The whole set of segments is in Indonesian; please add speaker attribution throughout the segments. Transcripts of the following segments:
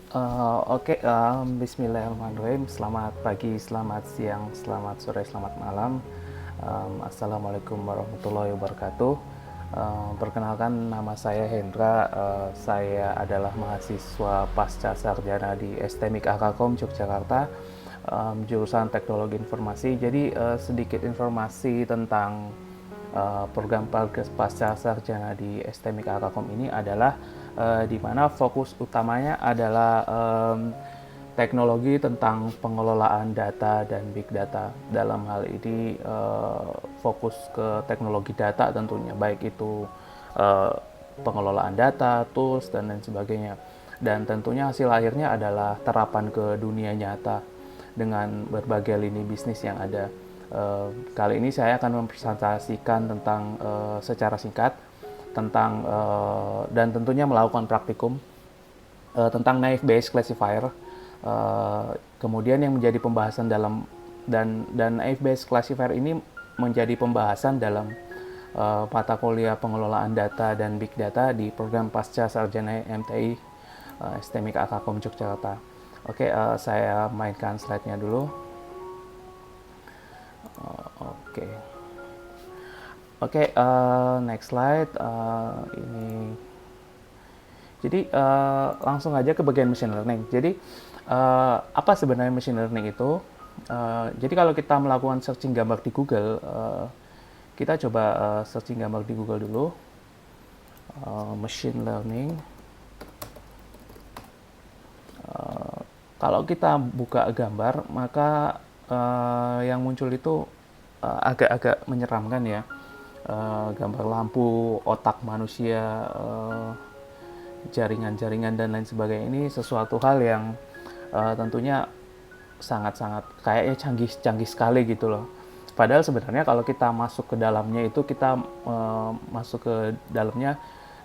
Speaker 1: Bismillahirrahmanirrahim. Selamat pagi, selamat siang, selamat sore, selamat malam. Assalamualaikum warahmatullahi wabarakatuh. Perkenalkan, nama saya Hendra. Saya adalah mahasiswa pasca sarjana di STMIK Akakom Yogyakarta, jurusan Teknologi Informasi. Jadi sedikit informasi tentang program pasca sarjana di STMIK Akakom ini adalah di mana fokus utamanya adalah teknologi tentang pengelolaan data dan big data. Dalam hal ini fokus ke teknologi data tentunya, baik itu uh, pengelolaan data, tools, dan lain sebagainya. Dan tentunya hasil akhirnya adalah terapan ke dunia nyata dengan berbagai lini bisnis yang ada. Kali ini saya akan mempresentasikan tentang secara singkat tentang dan tentunya melakukan praktikum tentang naive Bayes classifier. Kemudian yang menjadi pembahasan dalam dan naive Bayes classifier ini menjadi pembahasan dalam mata kuliah pengelolaan data dan big data di program pasca sarjana MTI STMIK Akakom Yogyakarta. Oke, saya mainkan slide-nya dulu. Oke. Oke, next slide. Ini. Jadi langsung aja ke bagian machine learning. Jadi apa sebenarnya machine learning itu? Jadi kalau kita melakukan searching gambar di Google, kita coba searching gambar di Google dulu. Machine learning. Kalau kita buka gambar, maka yang muncul itu agak-agak menyeramkan ya. Gambar lampu, otak manusia, jaringan-jaringan dan lain sebagainya. Ini sesuatu hal yang tentunya sangat-sangat kayaknya canggih sekali gitu loh. Padahal sebenarnya kalau kita masuk ke dalamnya itu masuk ke dalamnya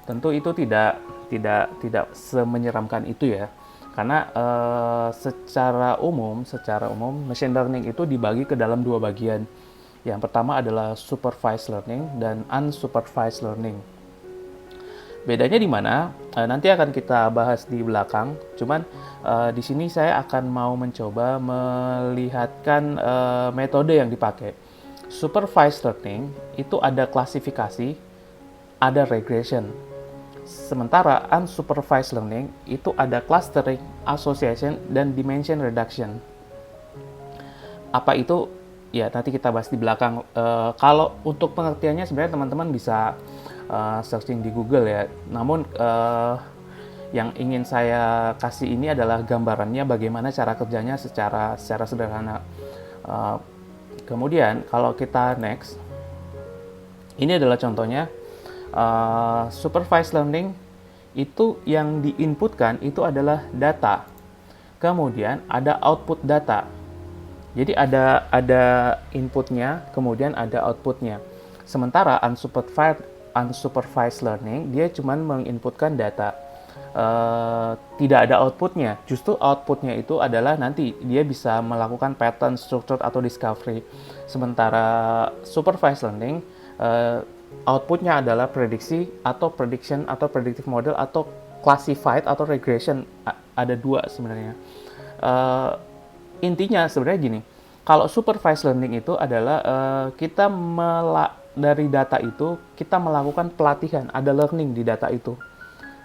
Speaker 1: tentu itu tidak semenyeramkan itu ya. Karena secara umum machine learning itu dibagi ke dalam dua bagian. Yang pertama adalah supervised learning dan unsupervised learning. Bedanya di mana? Nanti akan kita bahas di belakang. Cuman di sini saya akan mau mencoba melihatkan metode yang dipakai. Supervised learning itu ada klasifikasi, ada regression. Sementara unsupervised learning itu ada clustering, association, dan dimension reduction. Apa itu? Ya nanti kita bahas di belakang. Kalau untuk pengertiannya sebenarnya teman-teman bisa searching di Google ya. Namun yang ingin saya kasih ini adalah gambarannya bagaimana cara kerjanya secara sederhana. Kemudian kalau kita next, ini adalah contohnya. Supervised learning itu yang diinputkan itu adalah data. Kemudian ada output data. Jadi ada inputnya, kemudian ada outputnya. Sementara unsupervised learning dia cuma menginputkan data. Tidak ada outputnya. Justru outputnya itu adalah nanti dia bisa melakukan pattern, structure, atau discovery. Sementara supervised learning outputnya adalah prediksi atau prediction atau predictive model atau classified atau regression. Ada dua sebenarnya. Intinya sebenarnya gini, kalau supervised learning itu adalah kita dari data itu kita melakukan pelatihan, ada learning di data itu,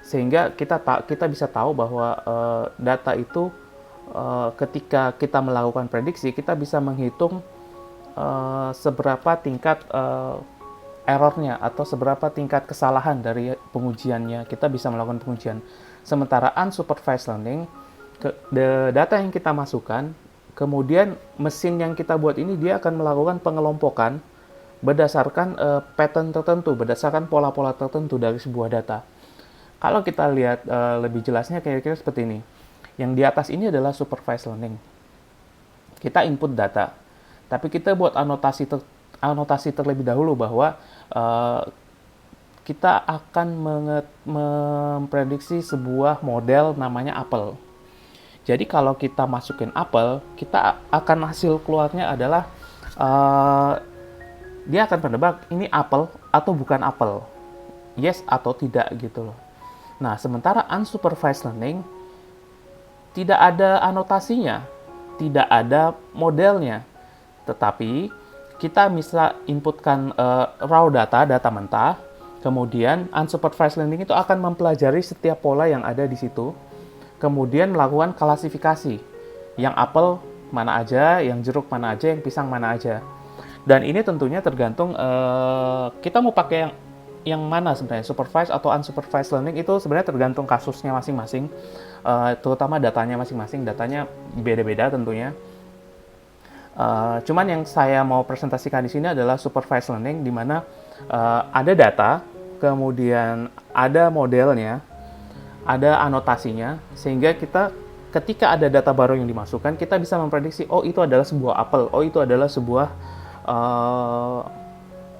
Speaker 1: sehingga kita bisa tahu bahwa data itu ketika kita melakukan prediksi kita bisa menghitung seberapa tingkat errornya atau seberapa tingkat kesalahan dari pengujiannya, kita bisa melakukan pengujian. Sementara unsupervised learning, data yang kita masukkan, kemudian mesin yang kita buat ini dia akan melakukan pengelompokan berdasarkan pattern tertentu, berdasarkan pola-pola tertentu dari sebuah data. Kalau kita lihat lebih jelasnya kira-kira seperti ini. Yang di atas ini adalah supervised learning. Kita input data, tapi kita buat anotasi terlebih dahulu bahwa kita akan memprediksi sebuah model namanya apel. Jadi kalau kita masukin apel, kita akan hasil keluarnya adalah dia akan menebak ini apel atau bukan apel, yes atau tidak gitu loh. Nah sementara unsupervised learning tidak ada anotasinya, tidak ada modelnya, tetapi kita bisa inputkan raw data mentah, kemudian unsupervised learning itu akan mempelajari setiap pola yang ada di situ, kemudian melakukan klasifikasi, yang apel mana aja, yang jeruk mana aja, yang pisang mana aja. Dan ini tentunya tergantung kita mau pakai yang mana sebenarnya, supervised atau unsupervised learning, itu sebenarnya tergantung kasusnya masing-masing, terutama datanya masing-masing, datanya beda-beda tentunya. Cuman yang saya mau presentasikan di sini adalah supervised learning, di mana ada data, kemudian ada modelnya, ada anotasinya, sehingga kita ketika ada data baru yang dimasukkan, kita bisa memprediksi, oh itu adalah sebuah apel, oh itu adalah sebuah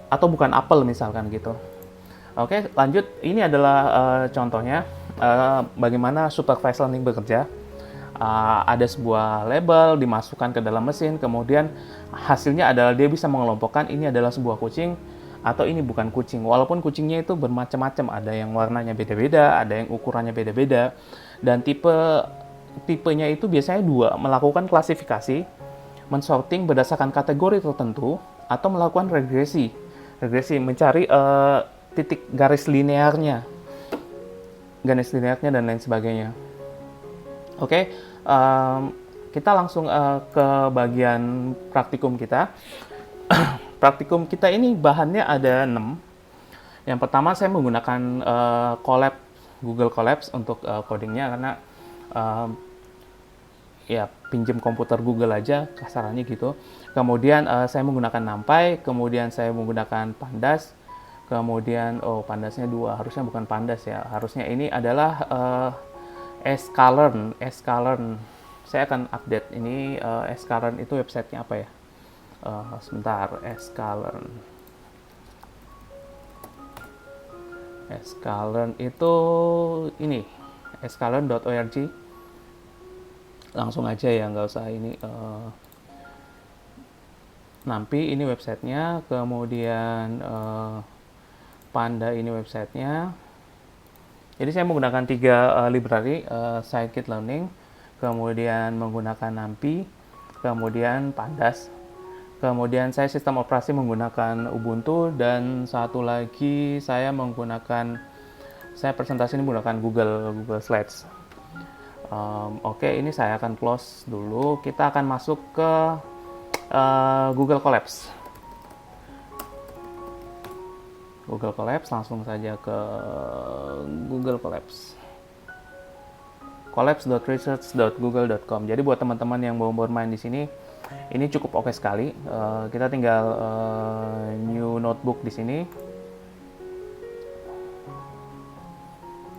Speaker 1: atau bukan apel misalkan gitu. Oke, lanjut. Ini adalah contohnya bagaimana supervised learning bekerja. Ada sebuah label dimasukkan ke dalam mesin, kemudian hasilnya adalah dia bisa mengelompokkan ini adalah sebuah kucing atau ini bukan kucing. Walaupun kucingnya itu bermacam-macam, ada yang warnanya beda-beda, ada yang ukurannya beda-beda, dan tipenya itu biasanya dua, melakukan klasifikasi, mensorting berdasarkan kategori tertentu, atau melakukan regresi mencari titik garis linearnya dan lain sebagainya. Oke, kita langsung ke bagian praktikum kita. Praktikum kita ini bahannya ada 6. Yang pertama saya menggunakan Google Colabs untuk codingnya, karena ya pinjam komputer Google aja kasarannya gitu. Kemudian saya menggunakan NumPy, kemudian saya menggunakan Pandas, kemudian Pandasnya 2, harusnya bukan Pandas ya, harusnya ini adalah sklearn. Saya akan update ini. Sklearn itu websitenya apa ya, sebentar. Sklearn itu ini sklearn.org. Langsung aja ya, nggak usah ini. NumPy ini websitenya, kemudian Panda ini websitenya. Jadi saya menggunakan 3 library, scikit-learn, kemudian menggunakan NumPy, kemudian Pandas. Kemudian saya sistem operasi menggunakan Ubuntu, dan satu lagi saya presentasi ini menggunakan Google Slides. Oke, ini saya akan close dulu. Kita akan masuk ke Google Colabs. Langsung saja ke Google Colabs. colabs.research.google.com. Jadi buat teman-teman yang mau bermain di sini, ini cukup oke sekali. Kita tinggal new notebook di sini.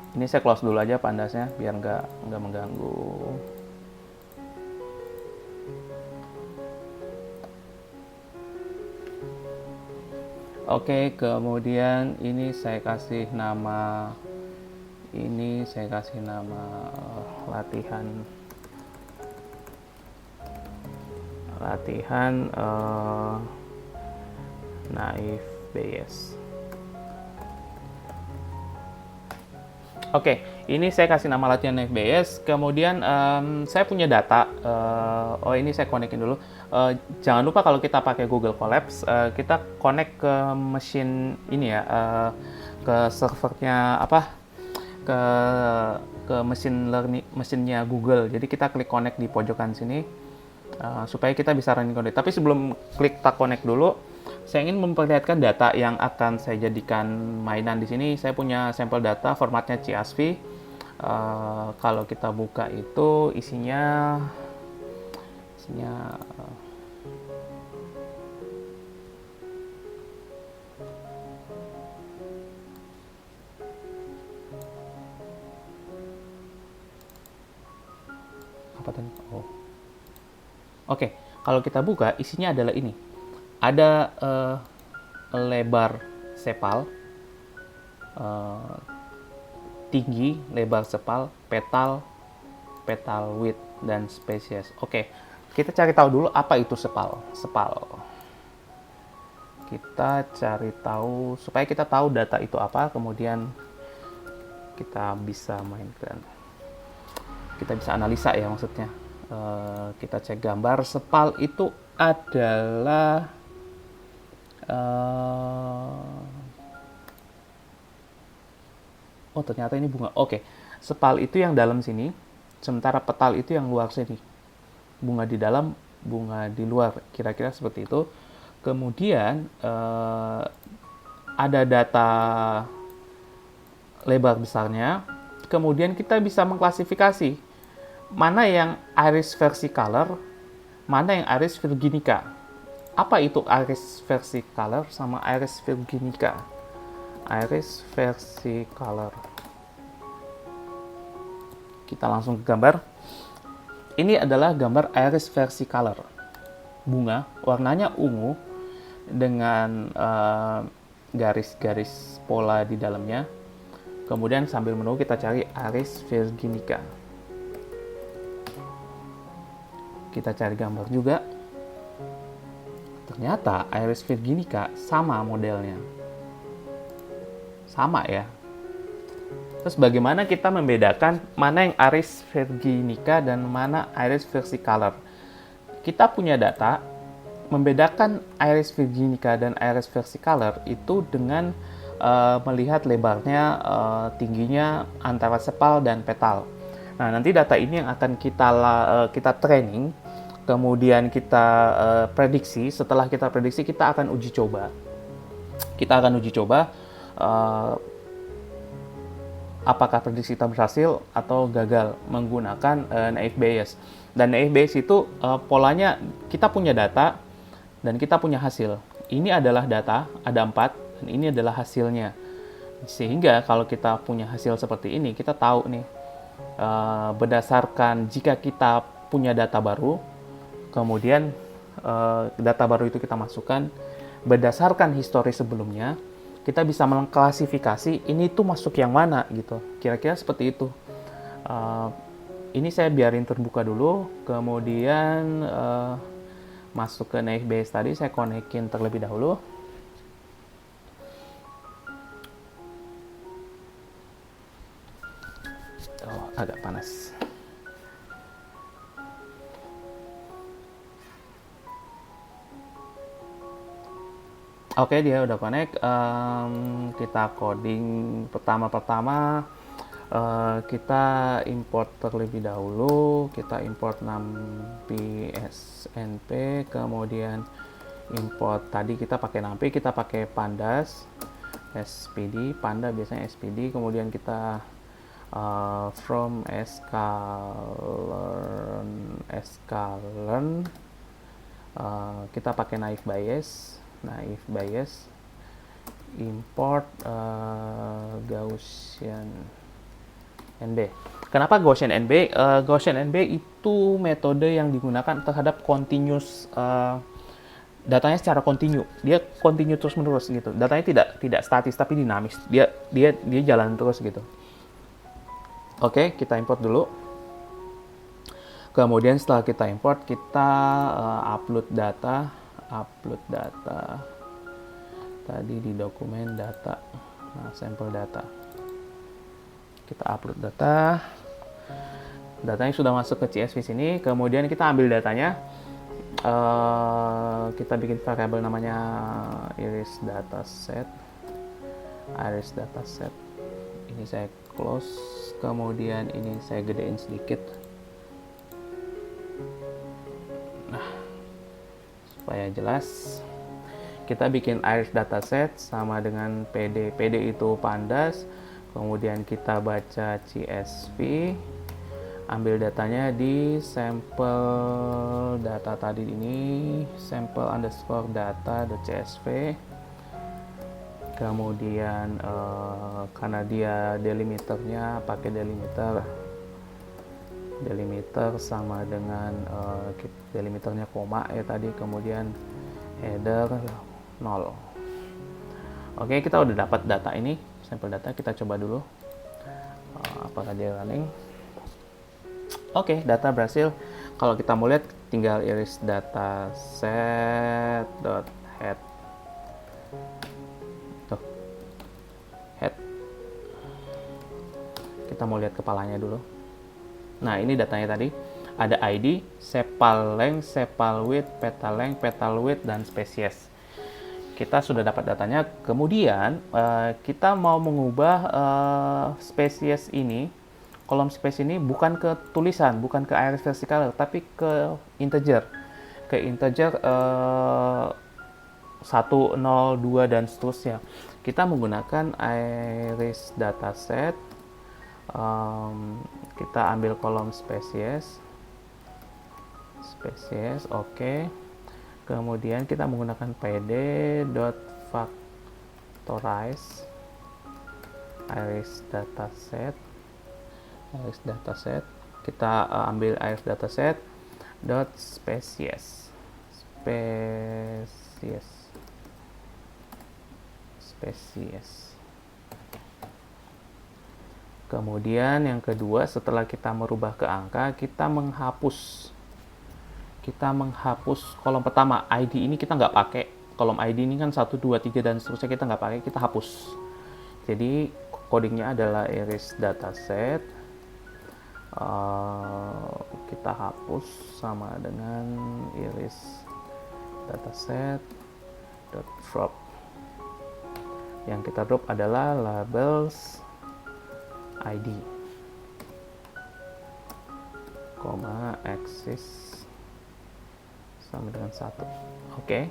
Speaker 1: Ini saya close dulu aja Pandasnya biar nggak mengganggu. Oke, kemudian ini saya kasih nama latihan Naive.js. Oke, ini saya kasih nama latihan Naive.js. Kemudian saya punya data. Ini saya konekin dulu. Jangan lupa kalau kita pakai Google Colabs, kita connect ke mesin ini ya, ke servernya ke mesinnya Google. Jadi kita klik connect di pojokan sini supaya kita bisa running connect. Tapi sebelum klik tak connect dulu, saya ingin memperlihatkan data yang akan saya jadikan mainan di sini. Saya punya sampel data formatnya CSV. Kalau kita buka itu isinya apa tadi? Oke, kalau kita buka isinya adalah ini. Ada lebar sepal, tinggi, lebar sepal, petal width, dan species. Oke, kita cari tahu dulu apa itu sepal. Kita cari tahu supaya kita tahu data itu apa, kemudian kita bisa mainkan. kita bisa analisa ya maksudnya. Kita cek gambar, sepal itu adalah oh ternyata ini bunga. Oke, sepal itu yang dalam sini, sementara petal itu yang luar sini. Bunga di dalam, bunga di luar, kira-kira seperti itu. Kemudian ada data lebar besarnya. Kemudian kita bisa mengklasifikasi mana yang iris versicolor, mana yang iris virginica. Apa itu iris versicolor sama iris virginica? Iris versicolor. Kita langsung ke gambar. Ini adalah gambar iris versicolor. Bunga, warnanya ungu dengan garis-garis pola di dalamnya. Kemudian sambil menunggu kita cari iris virginica. Kita cari gambar juga. Ternyata iris virginica sama modelnya. Sama ya. Terus bagaimana kita membedakan mana yang iris virginica dan mana iris versicolor? Kita punya data membedakan iris virginica dan iris versicolor itu dengan melihat lebarnya, tingginya antara sepal dan petal. Nah, nanti data ini yang akan kita training, kemudian kita prediksi. Setelah kita prediksi, kita akan uji coba. Apakah prediksi kita berhasil atau gagal menggunakan naive Bayes. Dan naive Bayes itu polanya kita punya data dan kita punya hasil. Ini adalah data, ada 4. Dan ini adalah hasilnya. Sehingga kalau kita punya hasil seperti ini, kita tahu nih, berdasarkan jika kita punya data baru, kemudian data baru itu kita masukkan, berdasarkan histori sebelumnya, kita bisa mengklasifikasi ini tuh masuk yang mana gitu. Kira-kira seperti itu. Ini saya biarin terbuka dulu, kemudian masuk ke naive Bayes tadi, saya konekin terlebih dahulu. Agak panas. Oke, dia udah connect. Kita coding pertama-tama. Kita import terlebih dahulu. Kita import numpy snp, kemudian import tadi kita pakai numpy, kita pakai pandas spd, panda biasanya spd, kemudian kita from sklearn, kita pakai naive Bayes, import Gaussian NB. Kenapa Gaussian NB? Gaussian NB itu metode yang digunakan terhadap continuous, datanya secara kontinu. Dia kontinu terus menerus gitu. Datanya tidak statis tapi dinamis. Dia jalan terus gitu. Oke, kita import dulu. Kemudian setelah kita import, kita upload data tadi di dokumen data. Nah, sampel data. Kita upload datanya sudah masuk ke CSV sini. Kemudian kita ambil datanya, kita bikin variabel namanya iris dataset. Ini saya close. Kemudian ini saya gedein sedikit. Nah, supaya jelas, kita bikin iris dataset sama dengan PD. PD itu pandas. Kemudian kita baca CSV, ambil datanya di sampel data tadi ini, sample_data.csv. Kemudian karena dia delimiternya pakai delimiter sama dengan delimiternya koma ya tadi, kemudian header 0. Oke, kita udah dapat data ini, sampel data. Kita coba dulu apakah dia running. Oke, data berhasil. Kalau kita mau lihat, tinggal iris dataset.head. Head. Kita mau lihat kepalanya dulu. Nah, ini datanya tadi. Ada ID, sepal length, sepal width, petal width, dan spesies. Kita sudah dapat datanya. Kemudian kita mau mengubah spesies ini, kolom spesies ini bukan ke tulisan, bukan ke iris vertikal, tapi ke integer. Ke integer 1, 0, 2, dan seterusnya. Kita menggunakan iris dataset. Kita ambil kolom spesies, oke. Kemudian kita menggunakan pd.factorize iris dataset. Kita ambil iris dataset dot species. Kemudian yang kedua, setelah kita merubah ke angka, kita menghapus kolom pertama. ID ini kita nggak pakai. Kolom ID ini kan 1, 2, 3 dan seterusnya kita nggak pakai, kita hapus. Jadi codingnya adalah iris dataset. Kita hapus sama dengan iris dataset dot drop. Yang kita drop adalah labels ID, axis sama dengan 1. Oke.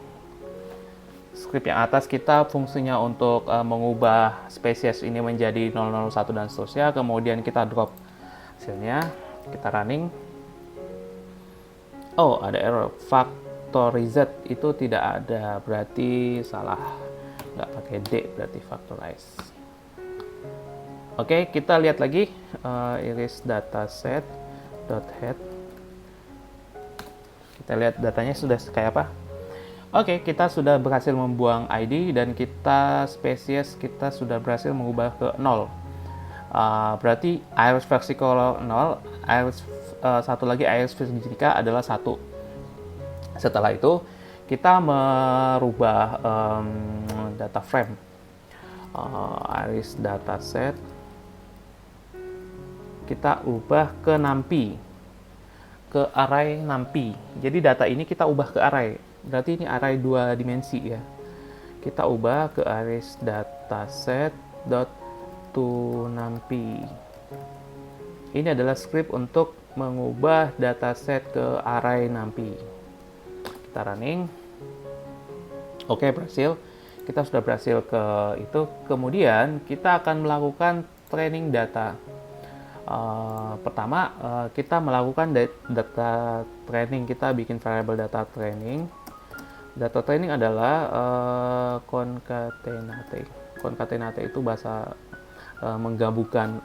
Speaker 1: Script yang atas kita fungsinya untuk mengubah spesies ini menjadi 001 dan seterusnya. Kemudian kita drop hasilnya, kita running. Oh, ada error. Factorize itu tidak ada, berarti salah. Nggak pakai D, berarti factorize. Oke, kita lihat lagi iris dataset .head. Kita lihat datanya sudah kayak apa. Oke, kita sudah berhasil membuang ID dan spesies kita sudah berhasil mengubah ke 0. Berarti iris vertikal 0, satu lagi iris vertikal adalah 1. Setelah itu kita merubah data frame. Iris dataset kita ubah ke NumPy, ke array NumPy. Jadi data ini kita ubah ke array. Berarti ini array 2 dimensi ya. Kita ubah ke iris dataset .toNumPy. Ini adalah script untuk mengubah dataset ke array NumPy. Kita running. Oke, berhasil. Kita sudah berhasil ke itu. Kemudian kita akan melakukan training data. Pertama, kita melakukan data training. Kita bikin variable data training. Data training adalah concatenate. Concatenate itu bahasa menggabungkan.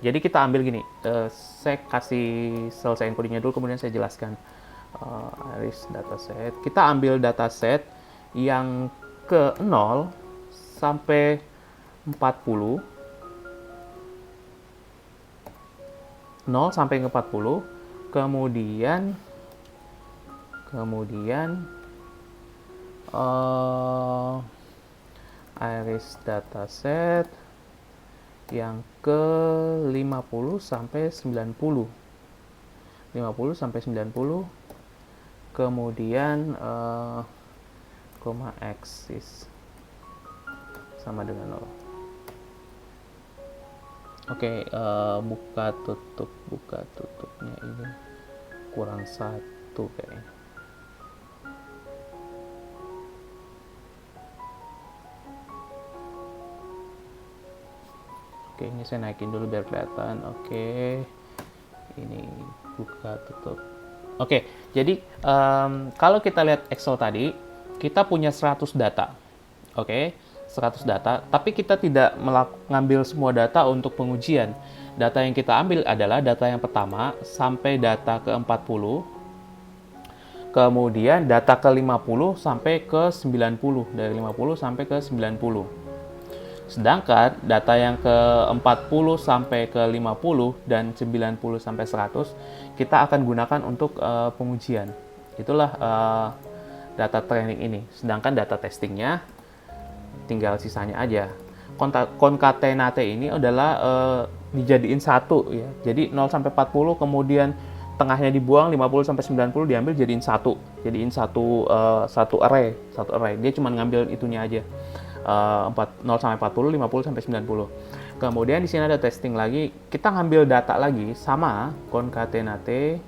Speaker 1: Jadi kita ambil gini. Saya kasih selesai codingnya dulu, kemudian saya jelaskan. Iris dataset. Kita ambil dataset yang ke 0 sampai 40. 0 sampai ke 40, kemudian iris dataset yang ke 50 sampai 90. 50 sampai 90, kemudian axis sama dengan 0. Oke, buka tutupnya ini kurang 1 kayaknya. Oke, ini saya naikin dulu biar kelihatan. Oke, ini buka tutup. Oke, jadi kalau kita lihat Excel tadi, kita punya 100 data. Oke, 100 data, tapi kita tidak mengambil semua data untuk pengujian. Data yang kita ambil adalah data yang pertama sampai data ke-40, kemudian data ke-50 sampai ke-90, dari 50 sampai ke 90. Sedangkan data yang ke-40 sampai ke-50 dan 90 sampai 100 kita akan gunakan untuk pengujian. Itulah data training ini. Sedangkan data testingnya tinggal sisanya aja. concatenate ini adalah dijadiin satu ya. Jadi 0 sampai 40 kemudian tengahnya dibuang, 50 sampai 90 diambil jadiin satu. Jadiin satu array. Dia cuma ngambil itunya aja. 0 sampai 40, 50 sampai 90. Kemudian di sini ada testing lagi. Kita ngambil data lagi sama concatenate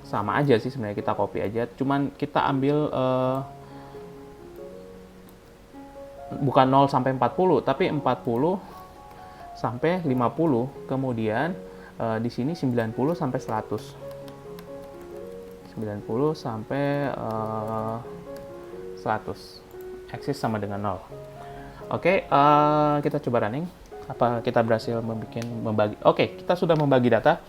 Speaker 1: sama aja sih sebenarnya, kita copy aja. Cuman kita ambil bukan 0 sampai 40 tapi 40 sampai 50, kemudian di sini 90 sampai 100. 90 sampai 100. Axis sama dengan 0. Oke, kita coba running. Apa kita berhasil membagi? Oke, kita sudah membagi data.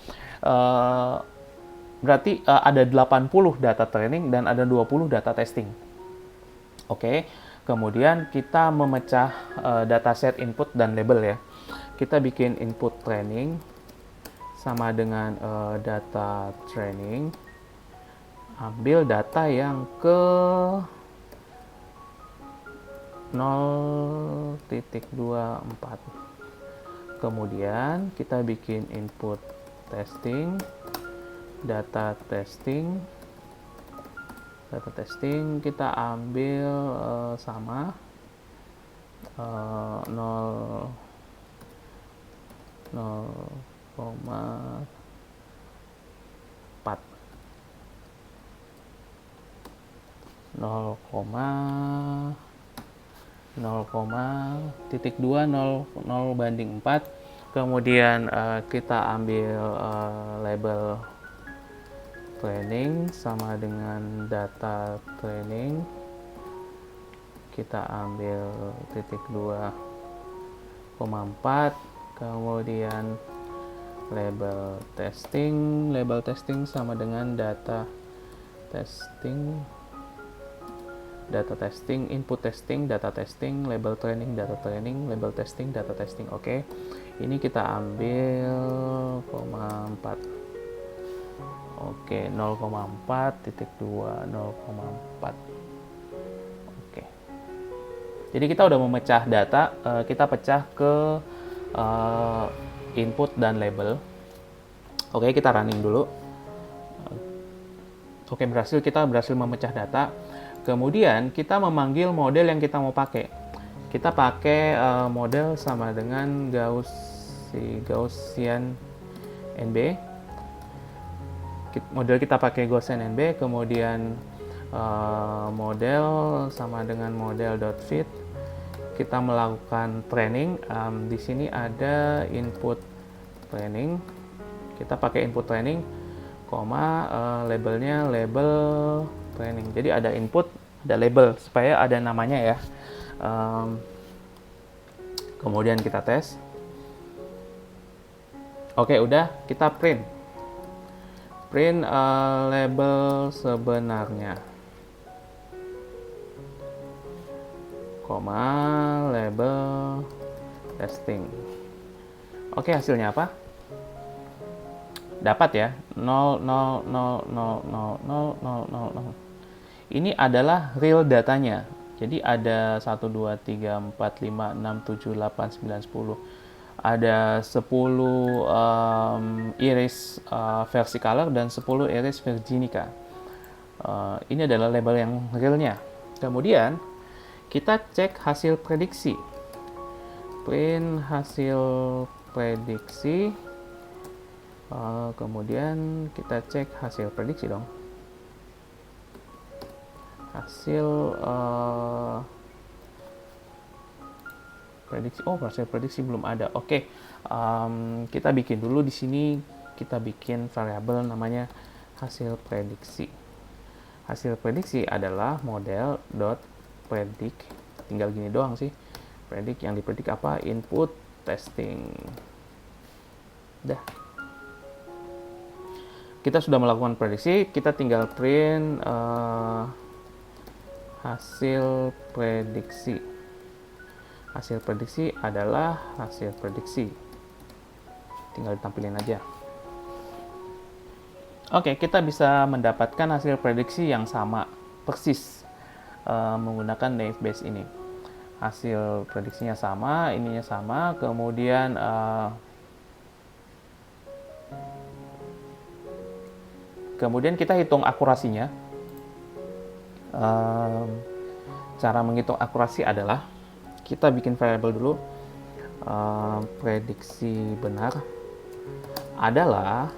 Speaker 1: Berarti ada 80 data training dan ada 20 data testing. Oke, kemudian kita memecah dataset input dan label ya. Kita bikin input training sama dengan data training. Ambil data yang ke 0.24. Kemudian kita bikin input testing, data testing kita ambil sama 0,4 0,2 kemudian kita ambil label training sama dengan data training, kita ambil 2,4, kemudian label testing sama dengan data testing, input testing, data testing, label training, data training, label testing, data testing. Oke, ini kita ambil 0,4. Oke, 0,4.2, 0,4. Oke. Jadi kita udah memecah data, kita pecah ke input dan label. Oke, kita running dulu. Oke, kita berhasil memecah data. Kemudian kita memanggil model yang kita mau pakai. Kita pakai model sama dengan Gaussian NB. Model kita pakai Gaussian NB, kemudian model sama dengan model.fit. Kita melakukan training. Di sini ada input training. Kita pakai input training, labelnya label training. Jadi ada input, ada label supaya ada namanya ya. Kemudian kita tes. Oke, udah, kita print label sebenarnya, label testing. Oke, hasilnya apa? Dapat ya, 0, 0, 0, 0, 0, 0, 0, 0, 0. Ini adalah real datanya. Jadi ada 1, 2, 3, 4, 5, 6, 7, 8, 9, 10. Ada 10 iris versi color dan 10 iris virginica. Ini adalah label yang realnya. Kemudian kita cek hasil prediksi. Print hasil prediksi. Kemudian kita cek hasil prediksi dong. Hasil prediksi. Oh, hasil prediksi belum ada. Oke, kita bikin dulu di sini. Kita bikin variabel namanya hasil prediksi. Hasil prediksi adalah model dot predict. Tinggal gini doang sih. Predict, yang dipredik apa? Input testing. Dah. Kita sudah melakukan prediksi. Kita tinggal print hasil prediksi. Hasil prediksi adalah hasil prediksi. Tinggal ditampilin aja. Oke, kita bisa mendapatkan hasil prediksi yang sama. persis menggunakan naive Bayes ini. Hasil prediksinya sama, ininya sama, kemudian kita hitung akurasinya. Cara menghitung akurasi adalah kita bikin variabel dulu. Prediksi benar adalah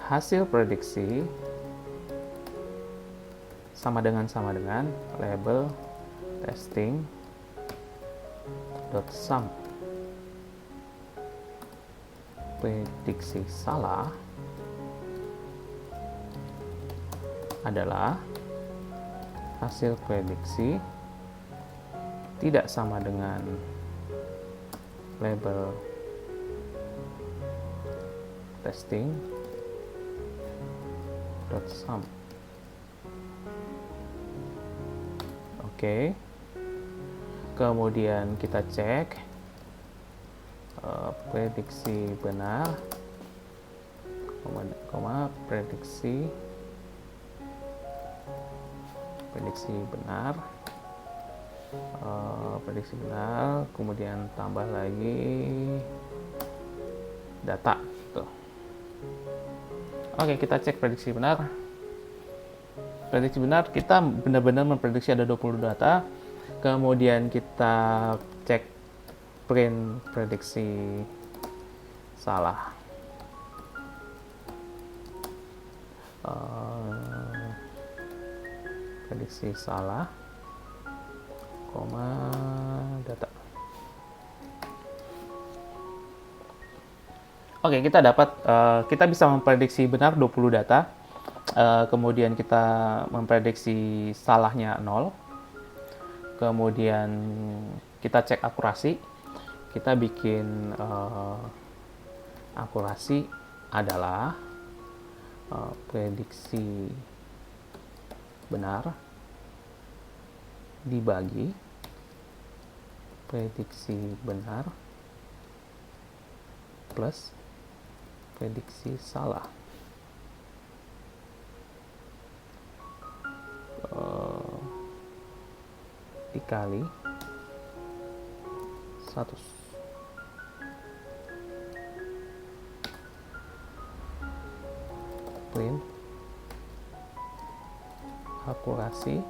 Speaker 1: hasil prediksi sama dengan label testing dot sum. Prediksi salah adalah hasil prediksi tidak sama dengan label testing dot sum. Oke. Kemudian kita cek prediksi benar, prediksi benar, kemudian tambah lagi data. Tuh. Oke, kita cek prediksi benar. Prediksi benar, kita benar-benar memprediksi ada 20 data. Kemudian kita cek print prediksi salah. Prediksi salah, data. Oke, kita bisa memprediksi benar 20 data. Kemudian kita memprediksi salahnya 0. Kemudian kita cek akurasi. Kita bikin akurasi adalah prediksi benar dibagi prediksi benar plus prediksi salah. Dikali 100. Print akurasi,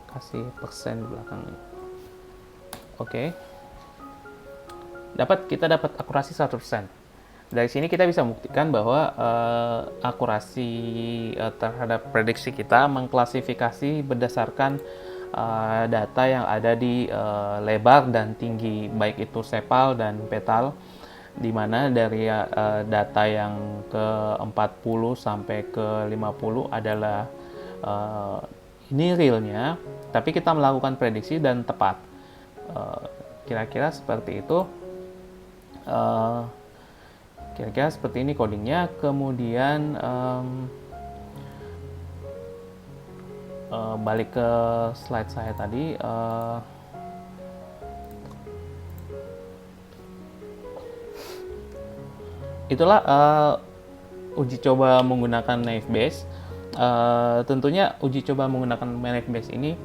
Speaker 1: kasih persen di belakangnya. Oke. Kita dapat akurasi 100%. Dari sini kita bisa membuktikan bahwa akurasi terhadap prediksi kita mengklasifikasi berdasarkan data yang ada di lebar dan tinggi, baik itu sepal dan petal, di mana dari data yang ke 40 sampai ke 50 adalah ini realnya, tapi kita melakukan prediksi dan tepat. Kira-kira seperti itu. Kira-kira seperti ini codingnya. Kemudian balik ke slide saya tadi. Itulah uji coba menggunakan naive Bayes. Tentunya uji coba menggunakan naive Bayes ini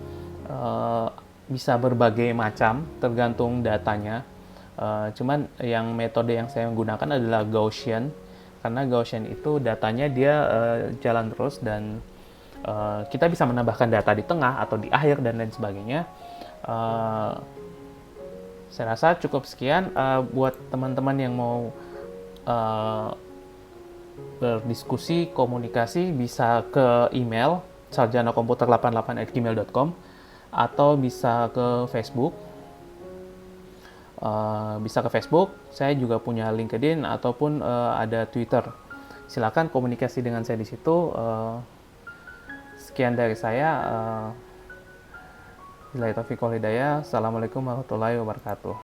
Speaker 1: bisa berbagai macam tergantung datanya. Cuman yang metode yang saya gunakan adalah Gaussian, karena Gaussian itu datanya dia jalan terus dan kita bisa menambahkan data di tengah atau di akhir dan lain sebagainya. Saya rasa cukup sekian. Buat teman-teman yang mau berdiskusi, komunikasi, bisa ke email sarjanakomputer88@gmail.com atau bisa ke Facebook. Saya juga punya LinkedIn ataupun ada Twitter. Silakan komunikasi dengan saya di situ. Sekian dari saya. Billahi taufiq wal hidayah. Assalamualaikum warahmatullahi wabarakatuh.